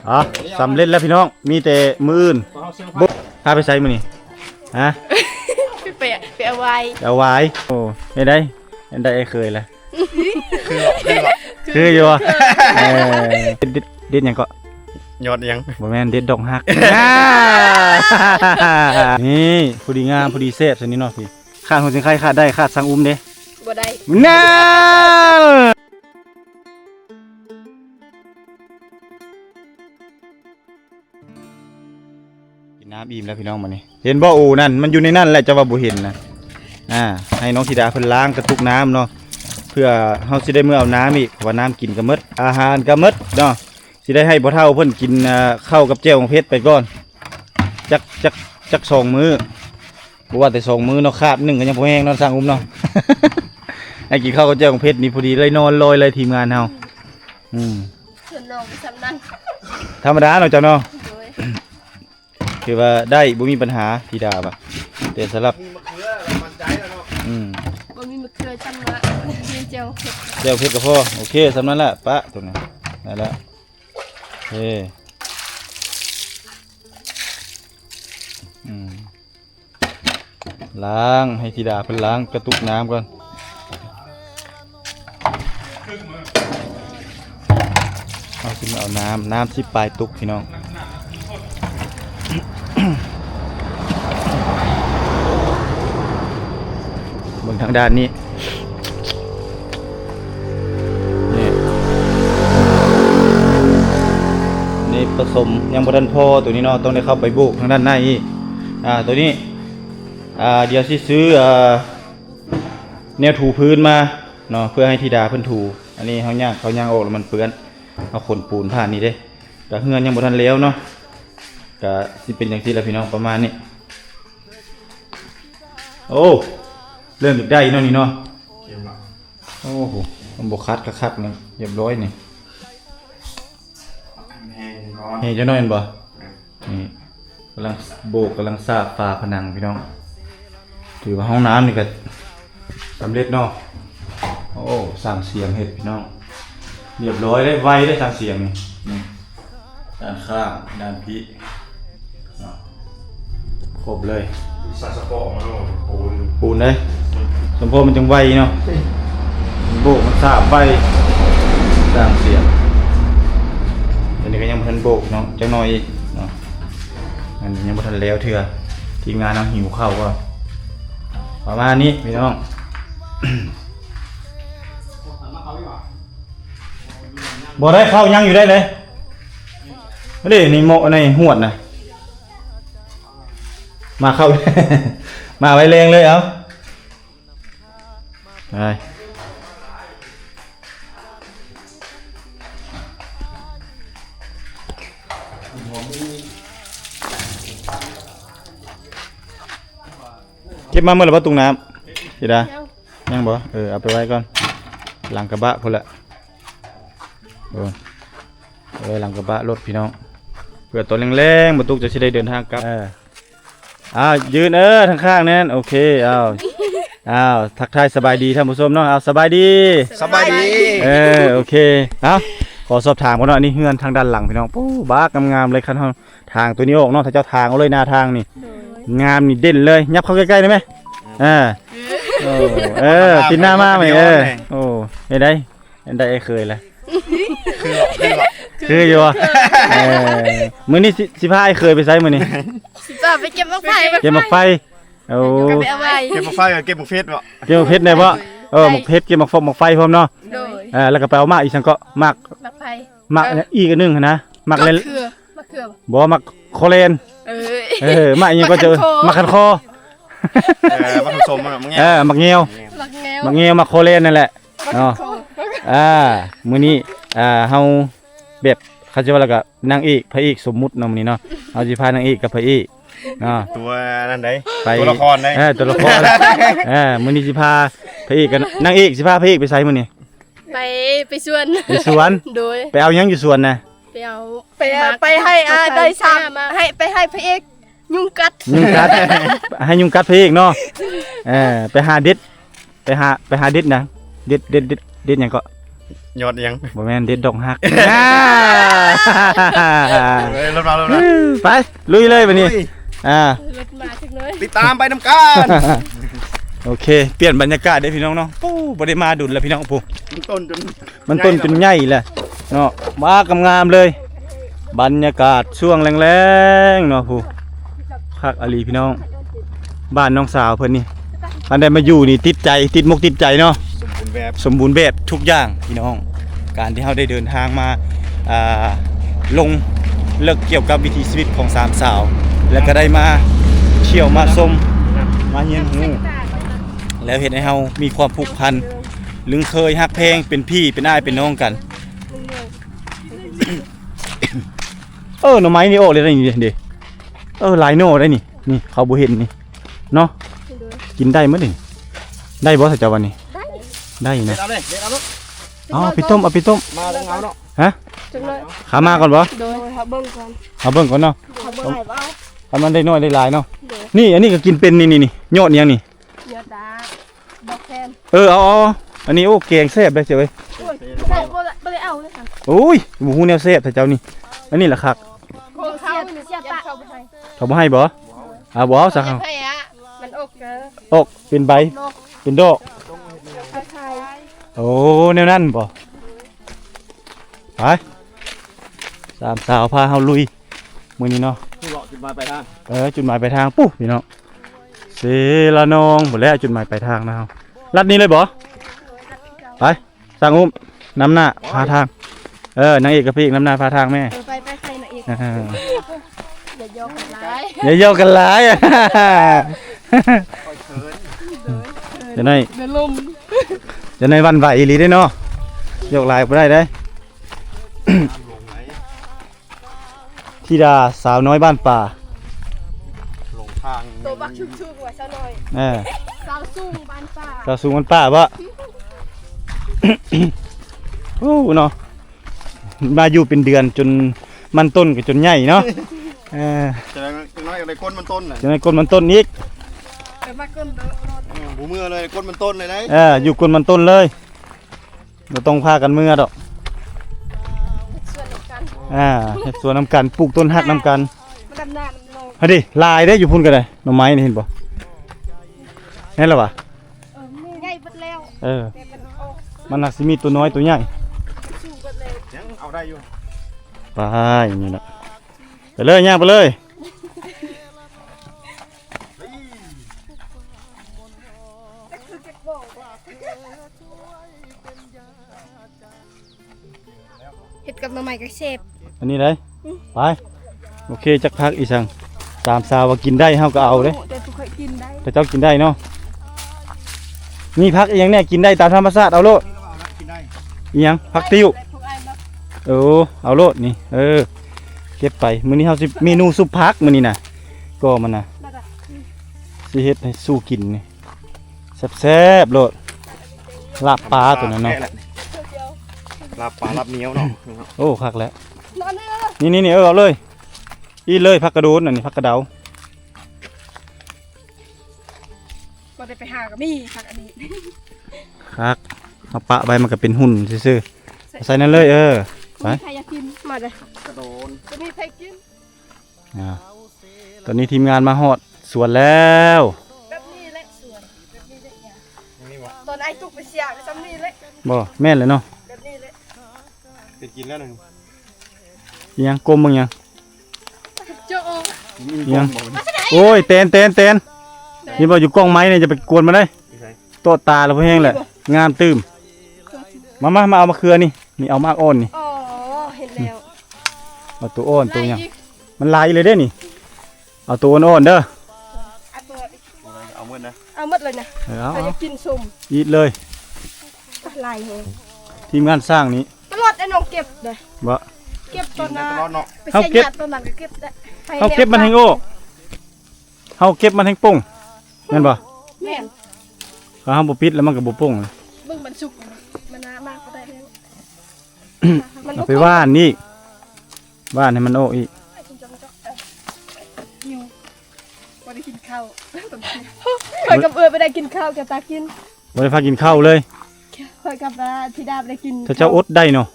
อ๋อสำเร็จแล้วพี่น้องมีแต่มืออื่นบุ๊กพาไปใส่มือนี่ฮะไปเอาไว้เอาไว้โอ้ไม่ได้ได้เคยแล้วคืออยู่เด็ดยังก็ยอดยังบ่แม่นเด็ดดอกฮักนี่พอดีงามพอดีแซ่บซะนี่เนาะพี่ขาดหัวสิงไข่ขาดได้ขาดสังอุ้มเด้บ่ได้น้ากินน้ำอิ่มแล้วพี่น้องมานี่เห็นบ่อูนั่นมันอยู่ในนั่นแหละจะว่าบ่เห็นนะให้น้องธิดาเพิ่นล้างกระตุกน้ำเนาะเพื่อเฮาสิได้เมื่อเอาน้ำอีกเพราะว่าน้ำกินก็หมดอาหารก็หมดเนาะสิได้ให้บ่เฒ่าเพิ่นกินข้าวกับแจ่วของเพชรไปก่อนจัก2 มื้อบ่ว่าแต่2 มื้อเนาะคาบ1ก็ยังบ่แห้งเนาะสร้างอุ้มเนาะ ให้กินข้าวกับแจ่วของเพชรนี่พอดีเลยนอนลอยเลยทีมงานเฮาส่วนน้องไปสำนันธรรมดาเนาะเจ้าเนาะคือว่าได้บ่มีปัญหาธิดาบ่แต่สำหรับมีมะเขือมันใจแล้วเนาะบ่มีมะเขือจังวะมีเจียวเพชรก็พอโอเคสำนั้นแหละปะตรงนี้ได้แล้วโอเคล้างให้ธิดาเพิ่นล้างกระตุกน้ำก่อนเอาขึ้นมาเอาน้ำที่ปลายตุกพี่น้องบนทางด้านนี้นี่ผสมยังบ่ทันพอตัวนี้เนาะต้องได้เข้าไปโบกทางด้านในอีกตัวนี้เดี๋ยวสิซื้อแนวถูพื้นมาเนาะเพื่อให้ธิดาเพิ่นถูอันนี้เขาย่างออกแล้วมันเปื้อนเอาขนปูนผ่านนี่เด้ก็เฮือนยังบ่ทันแล้วเนาะก็สิเป็นอย่างที่ละพี่น้องประมาณนี้โอ้เริ่มได้เนาะนี่เนาะโอ้โหมันบ่คัดนี่เรียบร้อยนี่เฮ้ยจะน้อยบ่นี่กำลังโบกกำลังสร้างฝาผนังพี่น้องถือว่าห้องน้ำนี่ก็สำเร็จเนาะโอ้สั่งเสียงเห็ดพี่น้องเรียบร้อยได้ไวได้สั่งเสียงนี่ด้านข้างด้านพี่ครบเลยสัสปอมาเนาะปูนเลยสมพรมันจังไวเนาะโบกมันสาบไวสั่งเสียงอันนี้ก็ยังบ่ทันโบกเนาะจังน้อยอีกเนาะอันนี้ยังบ่ทันแล้วเถื่อทีมงานเอาหิวข้าวก็ประมาณนี้พี่น้องบ่ได้เข้ายังอยู่ได้เลยไม่ได้นี่โมในหวดนะมาเข้า มาไว้แรงเลยเอาไปเก็บมาเมื่อไหร่ตุงน้ำพี่ดายังบ่เอาไปไว้ก่อนหลังกระบะพุ่นละหลังกระบะรถพี่น้องเพื่อตัวแรงๆบรรทุกจะได้เดินทางกลับยืนทางข้างนั่นโอเคทักทายสบายดีท่านผู้ชมเนาะสบายดีโอเคขอสอบถามก่อนเนาะนี่เฮือนทางด้านหลังพี่น้องปู้บ้างามๆเลยคันทางตัวนี้ออกเนาะถ้าเจ้าทางเอาเลยหน้าทางนี่งามนี่เด่นเลยยับเข้าใกล้ๆได้ไหมปินหน้ามาไหมโอ้ได้เคยแล้วคืออยู่มื้อนี้สิพาเคยไปไสมื้อนี้สิพาไปเก็บมักไฟโอ้เก็บมักไฟกับเก็บมักเพชรบ่เก็บมักเพชรได้บ่มักเพชรเก็บมักไฟพร้อมเนาะแล้วก็ไปเอามาอีกสังก็มักไฟมักอีกอันนึงนะมักเล่นมะเขือบ่มักโคเลนมักอีกก็เจอมักคันคอมักผสมมักเงี้ยวมักโคเลนนั่นแหละเนาะมื้อนี้เฮาแบบเขาจะว่าแล้วก็นางเอกพระเอกสมมุติเนาะมื้อนี้เนาะเฮาสิพานางเอกกับพระเอกตัวนั่นได้ตัวละครได้ตัวละครมื้อนี้สิพาพระเอกกับนางเอกสิพาพระเอกไปไสมื้อนี้ไปสวนโดยไปเอาหยังอยู่สวนน่ะไปให้ได้3ให้ไปให้พระเอกยุงกัดให้ยุงกัดพระเอกเนาะไปหาเด็ดนะเด็ดหยังก็ ยอดยัง บ่แม่นเด็ดดอกฮัก รถมา ไปลุยเลยบัดนี้รถมาถึงเลย ติดตามไปน้ำกัน โอเคเปลี่ยนบรรยากาศได้พี่น้องเนาะปู้บ่ได้มาดุลแล้วพี่น้องปู มันต้นจน มันต้นจนใหญ่แหละเนาะมางามๆเลย บรรยากาศช่วงแรงๆเนาะปูคักอลีพี่น้องบ้านน้องสาวเพิ่นนี่อันใดมาอยู่นี่ติดใจติดมกติดใจเนาะ สมบูรณ์แบบทุกอย่างพี่น้องการที่เราได้เดินทางมาลงเลิกเกี่ยวกับวิถีชีวิตของสามสาวแล้วก็ได้มาเที่ยวมาชมมาเรียนรู้แล้วเห็นให้เรามีความผูกพันลึงเคยฮักเพลงเป็นพี่เป็นอ้ายเป็นน้องกัน หน่อไม้นี่โอ้เลยได้นี่เด้หลายโน่ได้นี่นี่เขาบ่เห็นนี่เนาะกินได้มั้ยนี่ได้บ่สัจจวันนี้ได้นะ เอาเลยเอาลูก เอาไปต้มเอาไปต้ม มาแล้วเอาเนาะ ฮะ จังเลย ขามาก่อนบ่ โดยเขาเบิ่งก่อน เอาเบิ่งก่อนเนาะ เขาเบิ่งไหนบ้าง ถ้ามันได้น้อยได้หลายเนาะ โดย นี่อันนี้ก็กินเป็นนี่ยอดยังนี่ เนื้อตาบอกแทน เอาอันนี้โอ้แกงแซ่บได้เจ้าเว้ย โอ้ยใส่บ่ได้เอาเลยค่ะ โอ้ยหมูฮู้แนวแซ่บแต่เจ้านี่อันนี้ล่ะคัก โคเข้าเสียตาเข้าไปให้ เขาบ่ให้บ่บ่เอาซะครับ ให้อะมันอกเด้อ อกเป็นใบเป็นดอก ไทย โอ้แนวนั้นบ่ไปสามสาวพาเฮาลุยมื้อนี้เนาะ คือเลาะจุดมาไปทาง จุดหมายปลายทางปุ๊บพี่น้องเสละนองหมดแล้วจุดหมายปลายทางนะครับลัดนี้เลยบ่ไปสั่งอุ้มนำหน้าพาทางนางเอกกับพี่เอกนำหน้าพาทางแม่ ไปใครน่ะอีกอย่าโยกกันหลาย อย่าโยกกันหลายจะได้ เดี๋ยวลม จะได้วันไหวอีหลีได้เนาะโยกหลายบ่ได้ได้ ธิดาสาวน้อยบ้านป่า หลงทาง ตัวบักชุกๆไว้ซะหน่อย สาวสูงบ้านป่า สาวสูงบ้านป่าบ่ โอ้เนาะมาอยู่เป็นเดือนจนมันต้นก็จนใหญ่เนาะจะน้อยอะไรก้นมันต้นน่ะ จนในก้นมันต้นอีก ไปมาเกินเด้อ หูเมื่อเลยก้นมันต้นเลยนะ อยู่ก้นมันต้นเลยเราต้องพากันเมื่อดอก ส่วนกัน เฮ็ดสวนน้ำกันปลูกต้นฮักน้ำกัน มันดำหน้าดำลง เฮ้ยดิลายได้อยู่พุ่นกันเลยหน่อไม้นี่เห็นบ่แน่นแล้ววะ ใหญ่เบิดแล้ว แต่มันออก มันน่าสิมีตัวน้อยตัวใหญ่ สูงเบิดแล้ว ยังเอาได้อยู่ ไปนี่นะไปเลยย่างไปเลย เฮ็ดกับมาใหม่กับเชฟ อันนี้เลยไปโอเคจักพักอีสังสามสาวว่ากินได้เฮาก็เอาเด้ แต่ทุกคนกินได้ แต่เจ้ากินได้เนาะมีพักอีหยังเนี่ยกินได้ตามธรรมชาติเอาโลด กินได้ อีหยังพักติ้วเอาโลดนี่เก็บไปมื้อนี้เฮาสิเมนูซุปผักมื้อนี้น่ะก็มันน่ะสิเฮ็ดให้สู้กินนี่แซ่บๆโลดลาบปลาตัวนั้นเนาะ ลาบปลาลาบเหนียวเนาะ โอ้คักแล้ว นอนเด้อ นี่เอาเลยอีเลยผักกระโดนอันนี้ผักกระเดา บ่ได้ไปหากับมีผักอันนี้ คักเอาปะใบมันก็เป็นหุ่นซื่อๆใส่นั่นเลยไป มีใครอยากกินมาเด้อก ระโดน จะมีใครกิน ตอนนี้ทีมงานมาฮอดสวนแล้ว แบบนี้แหละสวนแบบนี้แหละเนี่ย นี่วะ ตอนไอ้ตุกไปเสียไปซ้ำนี่แหละ บ่แม่นเลยเนาะ แบบนี้แหละ เป็นกินแล้วหนึ่ง อีหยังกลมมึงยัง เจ้า อีหยังโอ้ยเตนนี่บ่อยู่กล้องไม้เนี่ยจะไปกวนมาได้โตะตาแล้วพวกแห้งแหละงามตื้มมาเอามาเครือนี่เอามากอ่อนนี่ อ๋อเห็นแล้ว เอาตัวอ่อนตัวหยังมันลายเลยเด้นี่เอาตัวอ่อนๆเด้อ เอาตัวอีก เอาเมื่อนะ เอาหมดเลยนะ เอา ใครอยากกินสุ่ม อีทเลย ลายแฮง ทีมงานสร้างนี้ ตลอดไอ้น้องเก็บเลย บ่ เก็บตอน ต นั้น ลอดเนาะ ไปใช้ยาตอนนั้นก็เก็บได้ เฮาเก็บมันให้โง่เฮาเก็บมันให้ป่งแม่นบ่ แม่น ถ้าเฮาบ่ปิดแล้วมันก็บ่ป่งเลย เบิ่งมันสุกมันน้ามากก็ได้แล้ว เอาไปว่านนี่ว่านให้มันโอ้อีก ไอ้คุณจะมาก็หิวบ่ได้กินข้าวคอยกับไปได้กินข้าวแกตากิน บ่ได้พากินข้าวเลย ค่อยกับธิดาไปกิน ถ้าเจ้าอดได้เนาะ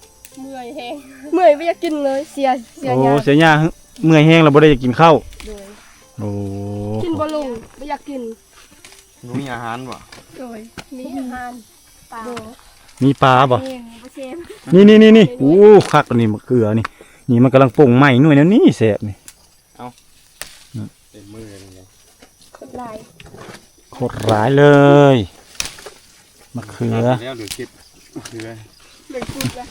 เมื่อยแฮงเมื่อยไม่อยากกินเลยเสีย โอ้ ยา เสียหญ้าเมื่อยแห้งแล้วบ่ได้อยากกินข้าว โดย โอ้ กินบ่ลงไม่อยากกิน หนูมีอาหารบ่ โดยมีอาหารปลา มีปลาบ่ เองบ่เชฟ นี่โอ้คักอันนี้มะเขือนี่นี่มันกำลังป่งใหม่หน่วยแล้วนี่แซ่บนี่ เต็มมือเลย คนลาย โคตรร้ายเลยมะเขือ แล้วเหลือเก็บเหลือ เด็กพูดละ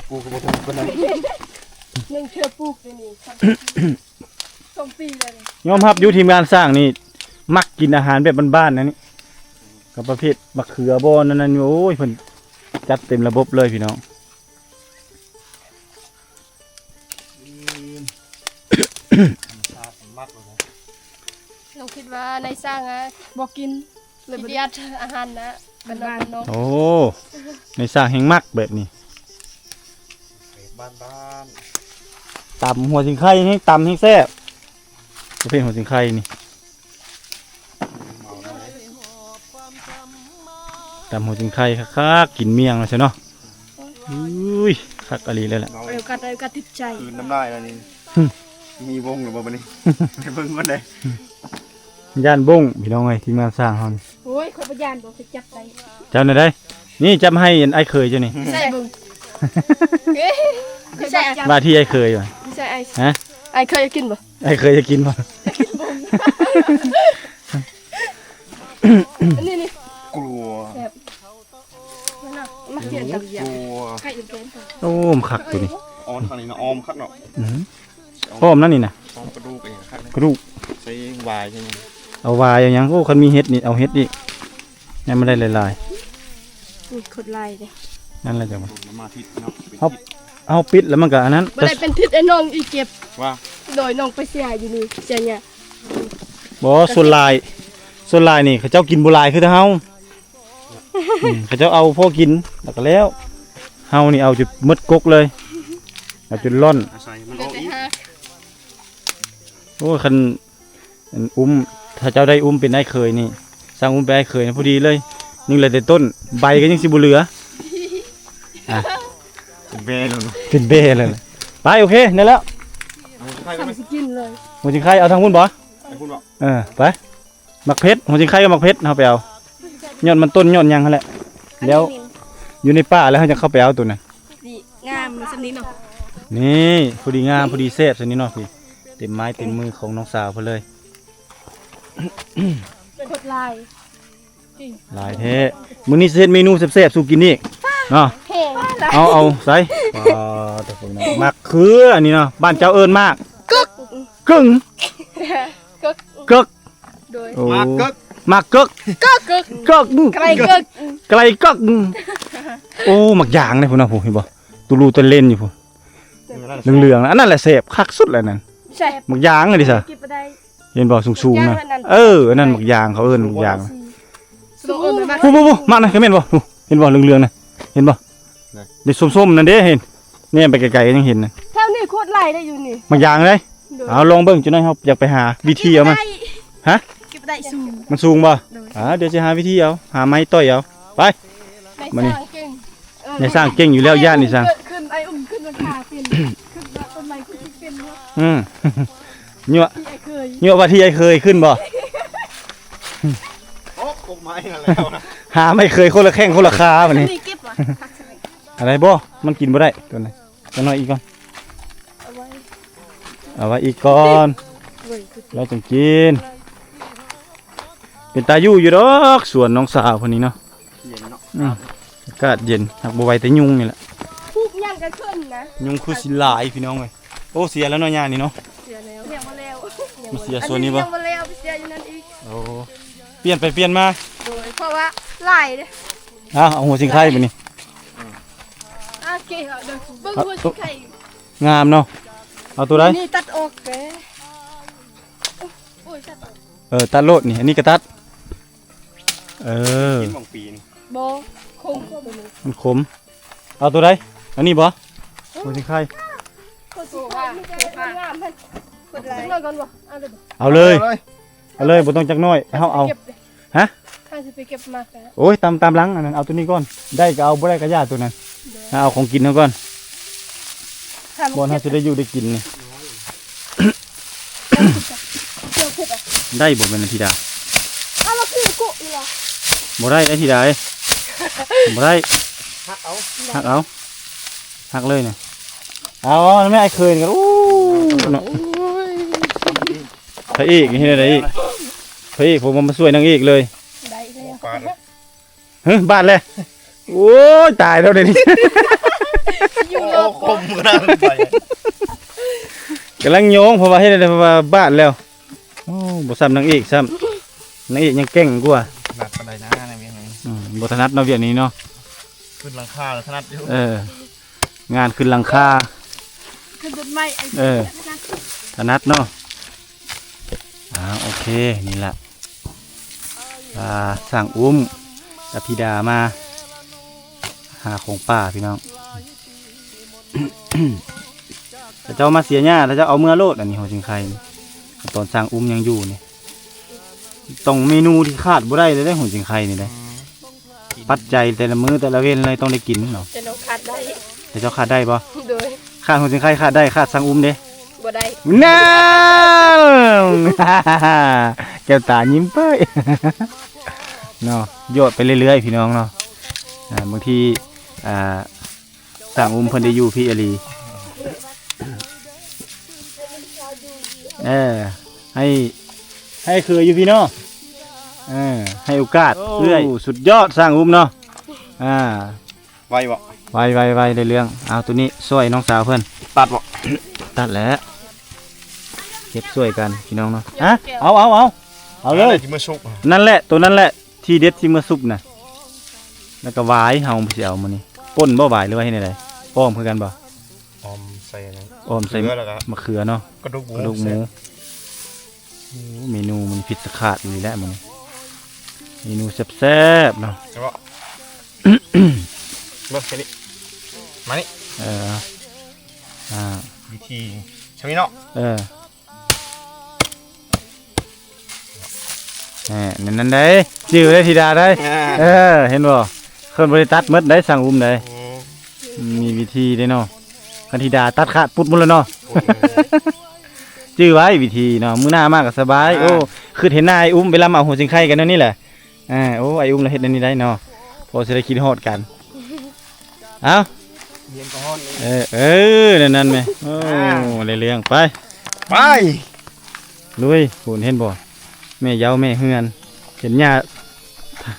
กูก็บ่ทำคนนั้น ยังเชื่อปลูกเลยนี่สองปีเลย ยอมรับอยู่ทีมงานสร้างนี่มักกินอาหารแบบบ้านๆนะนี่กับประเภทมะเขือบ่นั่นโอ้ยเพิ่นจัดเต็มระบบเลยพี่น้อง มากเลยนะ น้องคิดว่าในสร้างอะบ่กินเลยบ่ยัดอาหารนะเป็นน้อง โอ้ในสร้างแห่งมักแบบนี้ บ้าน ตำหัวสิงไข่ให้ตำให้แซ่บประเภทหัวสิงไข่นี่ตำหัวสิงไข่คักๆกินเมี่ยงแล้วใช่เนาะอุ้ยคักอะไรเลยแหละ เอวกัดติดใจ คืนน้ำลายแล้วนี่มีวงหรือเปล่าบัดนี้ไปเบิ่งมันเลย ย่านบงพี่น้องเอ้ยทีมงานสร้างเฮานี่ โอ้ยคนพยานบอกจะจับได้ เจ้าหน่อยได้นี่จำให้ไอ้เคยเจ้านี่ ใส่บึงไม่ใช่ ว่าที่ไอ้เคยว่ะ ไม่ใช่ไอ้ ฮะ ไอ้เคยกินบ่ ไอ้เคยจะกินป่ะ นี่ กลัว แบบนั่นน่ะมาเขียนกับ กลัว ไก่อยู่เป็น โอ้มคักตัวนี้ ออนทางนี้นะออมคักเนาะ อื้อหือพร้อมนั่นนี่นะ ออมกระดูกเองคักนะ กระดูก ใส่วายใช่ไหม เอาวายเอาหยังโอ้คันมีเห็ดนี่เอาเห็ดนี่นี่มันได้หลาย นี่ขดลายเลย ๆนั่นแหละจังหวะ มาทิศเนาะ เอาปิดแล้วมันก็อันนั้น บ่ได้เป็นทิศไอ้น้องอีเก็บ ว่า โดยน้องไปเสียอยู่นี่เสียเนี่ย บ่ส่วนลายนี่เขาเจ้ากินบ่หลายคือเฮาเขาเจ้าเอาพอกินแล้วก็แล้วเฮานี่เอาจุดมดกกเลยเอาจุดร่อน อาศัยมัน เดี๋ อ ยว อก ไป อีก หา โอ้ยคันอันถ้าเจ้าได้เป็นได้เคยนี่สร้างเป็นได้เคยนะพอดีเลยนี่เลยแต่ต้นใบก็ยังสิบ่เหลืออ่ะ เป็นแบนเลย เป็นเบ้เลยล่ะไปโอเคได้แล้ว ใครก็ไม่ ทำสกินเลย หัวจิงไข่เอาทางพุ่นบ่ ไอ้คุณบอก ไปหมักเพชรหัวจิงไข่กับหมักเพชรเอาไปเอายอดมันต้นยอดหยังหั่นแหละแล้วอยู่ในป่าแล้วเขาจะเข้าไปเอาตัวน่ะ ดีงามสักนิดเนาะ นี่พอดีงามพอดีแซ่บซะนี่เนาะพี่เต็มไม้เต็มมือของน้องสาวเพิ่นเลย เป็นขดลาย หลายแท้มื้อนี้สิเฮ็ดเมนูแซ่บๆสู่กินนี่เนาะ แห้ง เอาใส่แต่ผมนะมักคืออันนี้เนาะบ้านเจ้าเอิ้นมากกึกกึ่ง กึก กึก โดย โอ้ มากเกิก มากกึก กึก กึก ไกลกึก ไกลกึกโอ้มักยางเลยพุ่นน่ะผมเห็นบ่ตูรูตัวเล่นอยู่พุ่นเหลืองๆนะอันนั้นแหละแซ่บคักสุดเลยนั่น ใช่ มักยางเลยดิซะ กินไปได้ เห็นบ่สูงๆนะอันนั้นมักยางเขาเอิ้นมักยางนะ สูงไปมาก ปุ๊มานะเห็นบ่เห็นบ่เหลืองๆนะเห็นบ่เด็ดส้มๆนั่นเด้เห็นเนี่ยไปไกลๆยังเห็นนะ แถวนี้โคตรไหลได้อยู่นี่ มักยางเลยเอาลองเบิ่งจังหน่อยครับอยากไปหาวิธีเอามัน ฮะ กินไปได้สูง มันสูงบ่เดี๋ยวจะหาวิธีเอาหาไม้ต่อยเอาไป มานี่ ในสร้างเก่งอยู่แล้วย่านนี่สร้าง ขึ้นไอ้ขึ้นราคาเป็นขึ้นต้นไม้ขึ้นเป็นว่า ยั่ว ที่ไอ้เคย ยั่วว่าที่ไอ้เคยขึ้นบ่ โอ้กบไม้นั่นแล้วนะ หาไม่เคยคนละแข้งคนละขาบัดนี้ นี่เก็บวะ อะไรบ่มันกินบ่ได้ตัวไหนตัวน้อยอีกก่อน เอาไว้ เอาไว้อีกก่อน เว้ยคือ แล้วจึงกิน เป็นตาอยู่อยู่ดอกสวนน้องสาวคนนี้เนาะ เย็นเนาะ อากาศเย็นหักบ่ไหวแต่ยุงนี่แหละ พูกย่างกันขึ้นนะ ยุงคือสิหลายพี่น้องเว้ยโอ้เสียแล้วเนาะย่านี่เนาะ เสียแล้วเสียมาแล้ว มันเสียส่วนนี้บ่ ยังมาแล้วเสียอยู่นั่นอีก โอ้เปลี่ยนไปเปลี่ยนมา โดยเพราะว่าไหลเลย เอาหัวสิงไข่ไปนี่ โอเคเอาเดี๋ยวเบิ่งหัวสิไข่ งามเนาะเอาตัวใด นี่ตัดออกแกโอ้ยตัดออก ตัดโลดนี่อันนี้ก็ตัดเออ กินบางปีนี่ โบคงตัวนี้ มันขมเอาตัวใดอันนี้บ่หัวสิงไข่ คนสิว่างามมันคนไรก่อนบ่เอาเลย เอาเลย เอาเลยบ่ต้องจักน้อยเอา ก็บลย ฮะ ทาง สิไปเก็บมากัน โอ้ยตามหลังอันนั้นเอาตัวนี้ก่อนได้ก็เอาบ่ได้ก็ย่าตัวนั้นเอาของกินเอาก่อนบ่เฮาสิได้อยู่ได้กินนี่ ได้บ่แม่นธิดา เอามาคือกุนี่ล่ะ บ่ได้ธิดาเอ้ยบ่ได้ ฮักเอา หักเลยเนี่ยเอาแม่ไอ้เคยกันโอ้เนาะพระเอกนี่ได้อีกพระเอกผมมาช่วยนางเอกเลย ได้แล้ว ปาด เฮ้ยบ้านเลยโอ้ยตายแล้วเดี๋ยวนี้ อยู่ โอ้ รถ คมกระด้างไป กำลังโยงเพราะว่าให้ได้เพราะว่าบ้านแล้วโอ้บ่ซ้ำนางเอกซ้ำนางเอกยังเก่งกว่า หนักปานใดนะในเมียง บ่ถนัดเนาะเวียกนี้เนาะ ขึ้นหลังคาแล้วถนัดอยู่ งานขึ้นหลังคา ขึ้นต้นไม้ไอ้ ถนัดเนาะโอเคนี่แหละสั่งอุ้มกับธิดามาหาของป่าพี่น้อง แต่เจ้ามาเสียหญ้าแล้วเจ้าเอาเมื่อโลดอันนี้หัวจิงไข่นี่ตอนสั่งอุ้มยังอยู่นี่ต้องเมนูที่ขาดบ่ได้เลยได้หัวจิงไข่นี่ได้ปัจจัยแต่ละมื้อแต่ละเว้นเลยต้องได้กินเนาะ จะน้องขาดได้ แต่เจ้าขาดได้ปะ โดย ขาดหัวจิงไข่ขาดได้ขาดสั่งอุ้มเด้ บ่ได้ น้าว แก้วตายิ้มเป้ย เนาะโยดไปเรื่อยๆพี่น้องเนาะบางทีสั่งอุ้มเพิ่นได้อยู่พี่อลีให้คืออยู่พี่เนาะให้โอกาสเรื่อยสุดยอดสร้างอุ้มเนาะไวบ่ ไวได้เรื่องเอาตัวนี้ช่วยน้องสาวเพิ่น ตัดบ่ ตัดแล้วเก็บช่วยกันพี่น้องเนาะเอาเลย ที่มือชุบ นั่นแหละตัวนั้นแหละที่เด็ดที่เมื่อซุปน่ะแล้วก็หวายเฮาไปสิเอามานี่ป่นบ่หวายหรือว่าให้ไหนๆอ้อมคือกันบ่ ออมใส่นะ อ้อมใส่ เกลือแล้วก็ มะเขือเนาะ กระดูกหมู กระดูกหมูโอ้เมนูมันผิดสะขาดอยู่แล้วมันเมนูแซ่บๆเนาะ ใช่บ่เบิ่งแค่นี้มานี่ วิธีใช่ไหมเนาะ นั่นได้จื้อได้ธิดาได้เห็นบ่คนบริตัดหมดได้สั่งอุ้มได้มีวิธีได้เนาะคันธิดาตัดขาดปุดหมดแล้วเนาะจื้อไว้วิธีเนาะมื้อหน้ามากก็สบายโอ้คือเห็นหน้าไอ้อุ้มเวลามาเอาหัวจิงไข่กันเนาะนี่แหละโอ้ไอ้อุ้มเราเฮ็ดอันนี้ได้เนาะพอสิได้คิดฮอดกันเอ้า เย็นก็ฮ้อน นั่นไหมโอ้เรื่องไป ไป ลุยหุ่นเห็นบ่แม่เยาแม่เฮือนเห็นหญ้า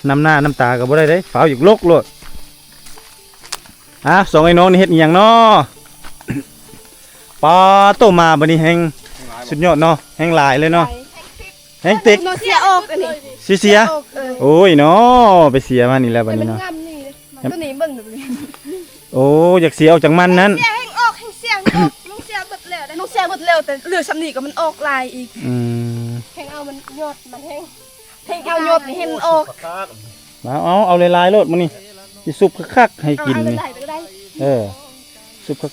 น้ำหน้าน้ำตาก็บ่ได้เด้ฝ้าวอยู่ลกโลดสองไอ้น้องนี่เฮ็ดอีหยังเนาะปลาโตมาบัดนี้แฮงสุดยอดเนาะแฮงหลายเลยเนาะแฮงติ๊ก โนเสียออกอันนี้ เสียโอ้ยเนาะไปเสียมานี่แล้วบัดนี้เนาะ ตัวนี้เบิ่งดู โอ้อยากเสียออกจากมันนั้น เสียแห้งออกแห้งเสียงออกน้องเสียหมดแล้วได้น้องเสียหมดแล้วแต่เหลือซ้ำนี่ก็มันออกลายอีกแห้งเอามันยอดมันแห้งเอายอดนี่ให้มันออก มาเอาลายๆโลดมานี่สิซุปคักๆให้กินนี่ ซุปคั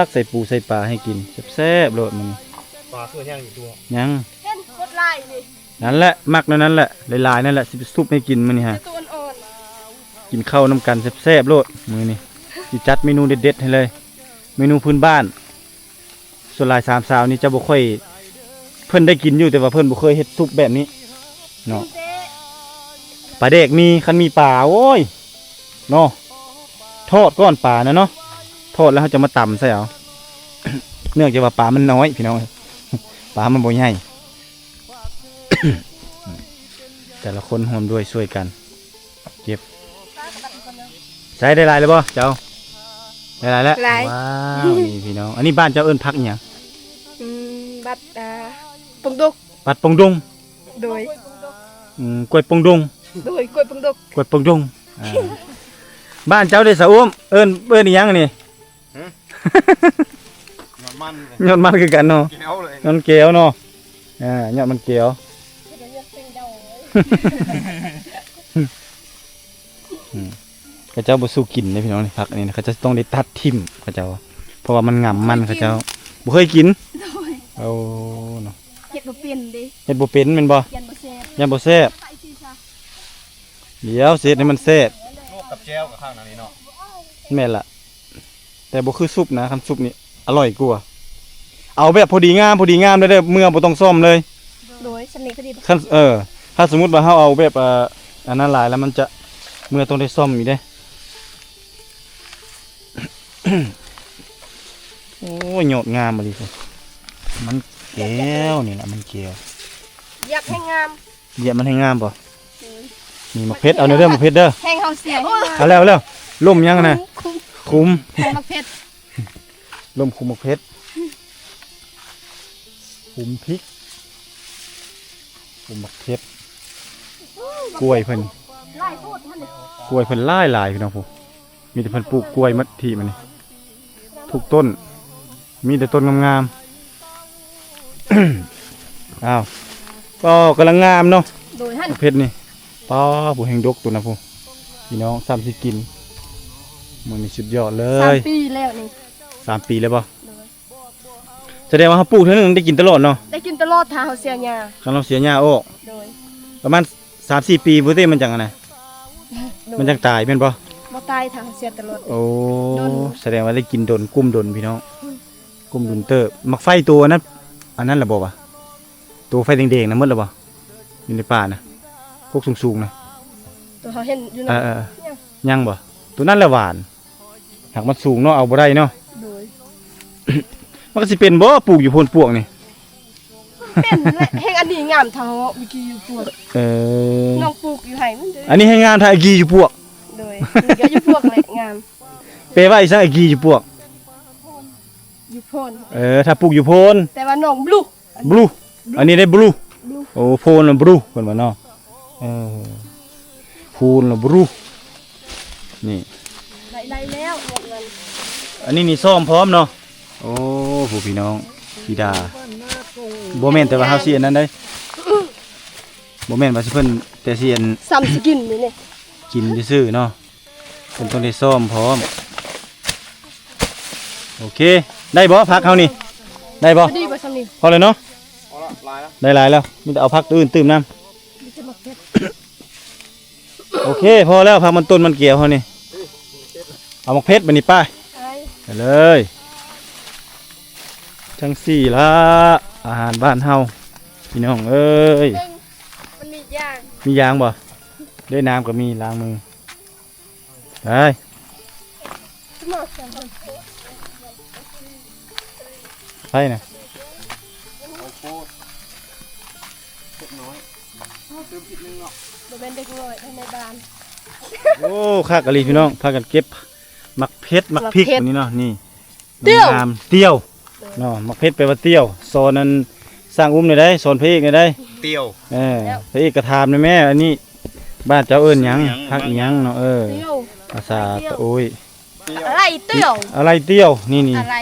กๆใส่ปูใส่ปลาให้กินแซ่บๆโลดมัน ปลาคือยังอยู่ตัว ยัง เห็นกดลายนี่ นั่นแหละมักนั่นแหละลายๆนั่นแหละสิไปซุปให้กินมันนี่ฮะ ตัวอ่อน กินข้าวน้ำกันแซ่บๆโลดมื้อนี้สิจัดเมนูเด็ดๆให้เลย เมนูพื้นบ้านส่วนหลายสามสาวนี่จะบ่ค่อยเพิ่นได้กินอยู่แต่ว่าเพิ่นบ่เคยเฮ็ดซุปแบบนี้เนาะปลาเด็กมีคันมีปลาโอ้ยเนาะทอดก้อนปลานะเนาะทอดแล้วเขาจะมาตำใส่เอา เนื่องจากว่าปลามันน้อยพี่น้อง ปลามันบ่ใหญ่ แต่ละคนร่วมด้วยช่วยกันเก็บใช้ได้หลายเลยบ่เจ้าได้หลายแล้วว้าวนี่พี่น้องอันนี้บ้านเจ้าเอิ้นพักอหย่าง บัดปงดุก ปัดปงดง โดย กล้วยปงดง โดยกล้วยปงดุก กล้วยปงดงบ้านเจ้าได้สะอุ้มเอิ้นอีหยังนี่ มัน ยอดมันคือกันเนาะ แก้วเลย ยอดเกลียวเนาะยอดมันเกลียวเขาเจ้าบ่สู้กินเลยพี่น้องนี่ผักอันนี้นะเขาจะต้องได้ตัดทิ่มเขาเจ้าเพราะว่ามันงำมันเขาเจ้าบ่เคยกินเอาเนาะ เฮ็ดบ่เป็นเด้ เฮ็ดบ่เป็นแม่นบ่ ยันบ่แซ่บ ยังบ่แซ่บ เดี๋ยวเสร็จให้มันแซ่บ ลวกกับแจ่วกับข้างนั้นนี่เนาะ แม่นล่ะแต่บ่คือซุปนะคันซุปนี่อร่อยกว่าเอาแบบพอดีงามเลยเด้อเมื่อบ่ต้องซ่อมเลย โดยสนิทก็ดี คันถ้าสมมุติว่าเฮาเอาแบบอันนั้นหลายแล้วมันจะเมื่อต้องได้ซ่อมอีกเด้ โอ้ยยอดงามมาดิมันแก้วนี่ล่ะมันแก้ว อยากให้งาม เหยียบมันให้งามป่ะนี่มะเพชรเอาเด้อมะเพชรเด้อ แห้งเขาเสีย เอาแล้วล่มยังนะคุม แห้งมักเพชร ล่มคุมมะเพชรคุมพริกคุมมะเพชรกล้วยเพิ่น ไล่พูดมัน กล้วยเพิ่นหลายพี่น้องผมมีแต่เพิ่นปลูกกล้วยมัดที่มันนี่ทุกต้นมีแต่ต้นงามๆ อ้าวก็กำลังงามเนาะ โดยท่าน มะเพชรนี่ป้าผู้แห่งดกตัวนะผมพี่น้อง30กินมันนี่สุดยอดเล 3 ย ปีแล้วนี่ 3 ปีแล้วป่ะแสดงว่าเขาปลูกเท่านึงได้กินตลอดเนาะ ได้กินตลอดทางเขาเสียหญ้า คันเราเสียหญ้าออก โดย ประมาณ3-4 ปีพุ่นเต้มันจังอะนะมันจังตายแม่นป่ะ บ่ตายทางเขาเสียตลอด โอ้ ดน แสดงว่าได้กินดนกุ้มดนพี่น้องกุ้มดนเตอร์มักไฟตัวนั้นอันนั้นล่ะบ่วะตัวไฟแดงๆนะหมดแล้วบ่อยู่ในป่านะพวกสูงๆนะ ตัวเขาเห็นอยู่ เอ นะ อยังบ่ตัวนั้นแหละหวานหากมันสูงเนาะเอาบ่ได้เนาะ โดย มันก็สิเป็นบ่ปลูกอยู่โพนปวกนี่ เป็นแหละแห้งอันนี้งามทางเขาวิกิอยู่พวก เออ น้องปลูกอยู่ไห้มันเด้อ อันนี้ให้งานทาอีกีอยู่ปวก โดยนี่ก็อยู่พวกแหละงาม เปว่าอีสังอีกีอยู่ปวก อยู่โพน ถ้าปลูกอยู่โพน แต่ว่าน้องบลู บลูอันนี้ได้บลู บลู โอ้โพนละบลูเพิ่นว่าเนาะโพนละบลูนี่ ได้แล้วหมดเงิน อันนี้นี่ซ่อมพร้อมเนาะโอ้ผู้พี่น้องพี่ดาบ่แม่นแต่ว่าเฮาสิอันนั้นได้บ่แม่นว่าสิเพิ่นแต่สิอัน ซ้ำสกินนี่นี่ กินซื่อๆเนาะเพิ่นต้องได้ซ่อมพร้อมโอเคได้บ่พักเฮานี่ได้บ่ พอดีบ่ซ้ำนี่ พอเลยเนาะ เอาละลายแล้ว ได้หลายแล้วมีแต่เอาพักตัวอื่นตื่มน้ มีแต่มักเพชร ำโอเคพอแล้วพักมันต้นมันเกี่ยวเฮานี่เอามะเพชรบัดนี้ป้าย ไอ้ ไปเลยจังสี่ละอาหารบ้านเฮาพี่น้องเอ้ย ซึ่งมันมีย่าง มียางบ่ได้น้ำก็มีล้างมือไป หมดจัง ไปนะ เอาโคตรเล็กน้อยเติมผิดนึงเนาะ บ่เป็นเด็กน้อยในบ้าน โอ้คักอะลีพี่น้องพากันเก็บมักเพชรมักพริก มักเพชร อันนี้เนาะนี่ เตี้ยว งามเตี้ยวเนาะมักเพชรแปลว่าเตี้ยวโซนนั้นสร้างอุ้มได้โซนพระเอกได้ เตี้ยว พระเอกกระทามนะแม่อันนี้บ้านเจ้าเอิ้นหยังพักอีหยังเนาะเตี้ยว ภาษาตะโอ้ย อะไรเตี้ยว อะไรเตี้ยวนี่ อะไร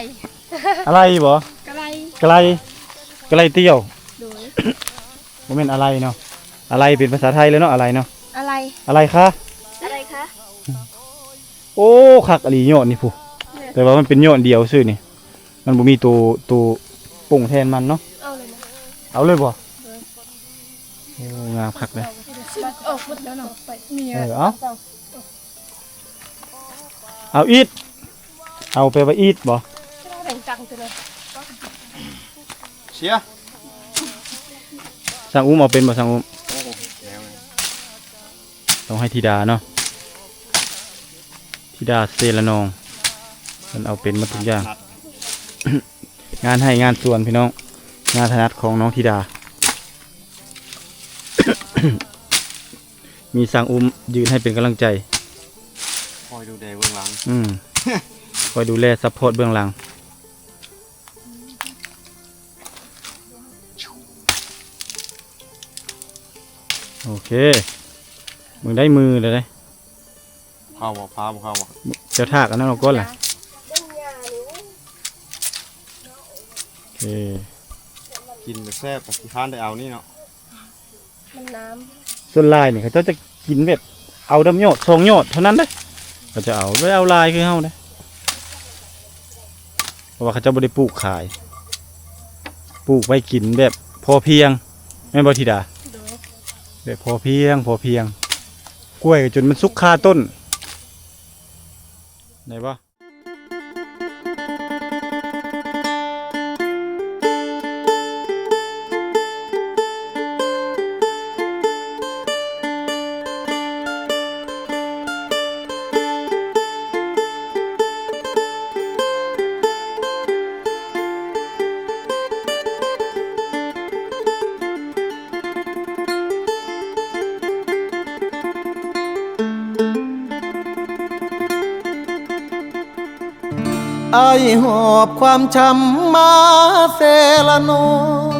อะไรบ่ กะไร ไกลไกลเตี้ยว โดย บ่แม่นอะไรเนาะอะไรเป็นภาษาไทยเลยเนาะอะไรเนาะ อะไร อะไรคะ อะไรคะ โอ้คักอะลียอดนี่ผู้แต่ว่ามันเป็นยอดเดียวซื่อนี่มันบ่มีตัวป่งแทนมันเนาะ เอาเลยนะ เอาเลยบ่โอ้งามคักเลย มันออกหมดแล้วเนาะไปมี เอาอีทเอาไปว่าอีทบ่ แบ่งตังค์ตัวเลย เชียร์ สั่งอุ้มเอาเป็นบ่สั่งอุ้ม โอ้โหแล้วเลย ต้องให้ธิดาเนาะธิดาเซละนองมันเอาเป็นหมาทุกอย่าง งานให้งานส่วนพี่น้องงานถนัดของน้องธิดา มีสั่งอุ้มยืนให้เป็นกำลังใจ คอยดูแดเบื้องหลัง คอยดูแลซัพพอร์ตเบื้องหลังโอเคมึงได้มือเลยได้ พาวบ่พาวบ่พาวบ่ เจ้าทากอันนั้นเราก้นแหละโอเค กินแบบแซ่บกับที่ค้านได้เอานี่เนาะ มันน้ ส่วนลายนี่เขาจะกินแบบเอาดำยอดสองยอดเท่านั้นเด้เขาจะเอาไม่เอาลายคือเฮาเด้เพราะว่าเขาจะไม่ได้ปลูกขายปลูกไว้กินแบบพอเพียงแม่นบ่ธิดา ำโดย แบบพอเพียง กล้วยจนมันสุกคาต้นได้ปะไอหอบความช้ำมาเซละนอง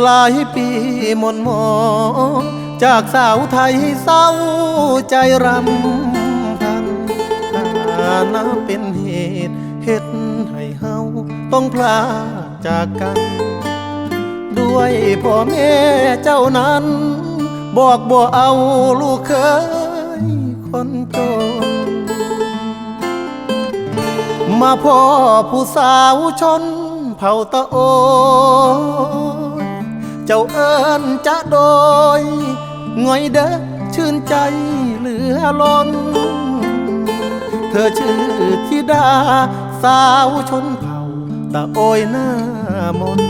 หลายปีหม่นหมองจากสาวไทยเศร้าใจรำพันถ้านับเป็นเหตุเฮ็ดให้เฮาต้องพลาดจากกัน ด้วยพ่อแม่เจ้านั้นบอกบ่เอาลูกเคยคนจน มาพ่อผู้สาวชนเผ่าตะโอยเจ้าเอิญจะโดยง่อยเด้อชื่นใจเหลือล้นเธอชื่อธิดาสาวชนเผ่าตะโอยหน้ามน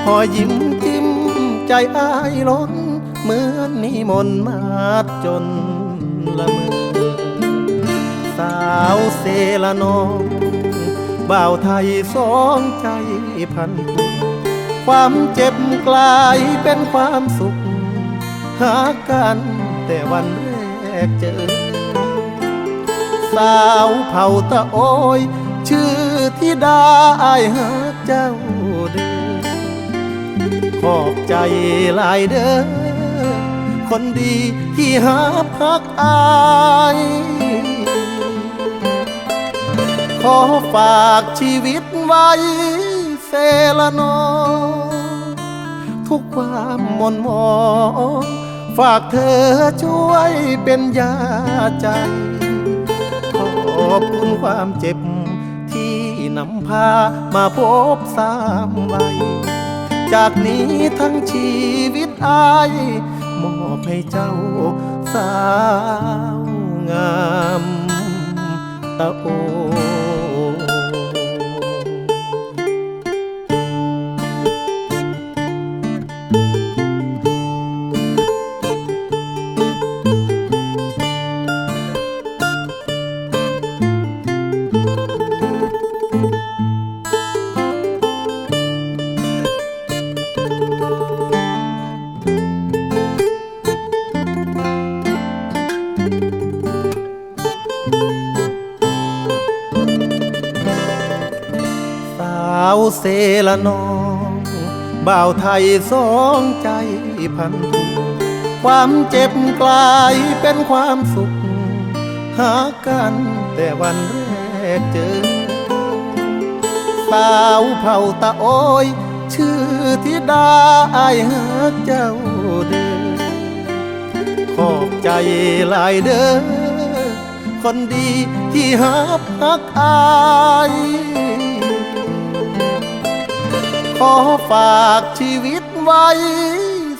หอยยิ้มจิ้มใจอ้ายล้นเหมือนนิมนต์มาดจนละเมอสาวเซละนองบ่าวไทยสองใจพันผูกความเจ็บกลายเป็นความสุขหากันแต่วันแรกเจอสาวเผ่าตะโอยชื่อธิดาอายหาเจ้าเด้อขอบใจหลายเด้อคนดีที่หาพักอายขอฝากชีวิตไว้เซละนองทุกความหม่นหมองฝากเธอช่วยเป็นยาใจขอบคุณความเจ็บที่นำพามาพบสามใบจากนี้ทั้งชีวิตอายมอบให้เจ้าสาวงามตะโอเซละนองบ่าวไทยสองใจพันผูกความเจ็บกลายเป็นความสุขหากันแต่วันแรกเจอสาวเผ่าตะโอยชื่อธิดาอายหาเจ้าเด้อขอบใจหลายเด้อคนดีที่หาพักอายขอฝากชีวิตไว้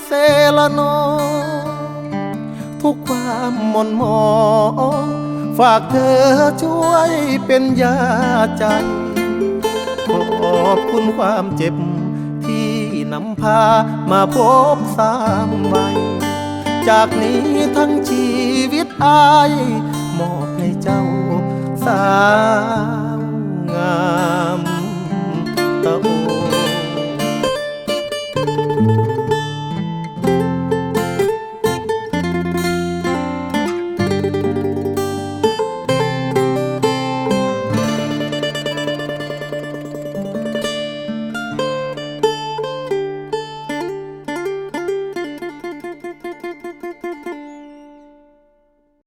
เซละนองทุกความหม่นหมองฝากเธอช่วยเป็นยาใจขอบคุณความเจ็บที่นำพามาพบสามใบจากนี้ทั้งชีวิตอายมอบให้เจ้าสาวงามตะโอ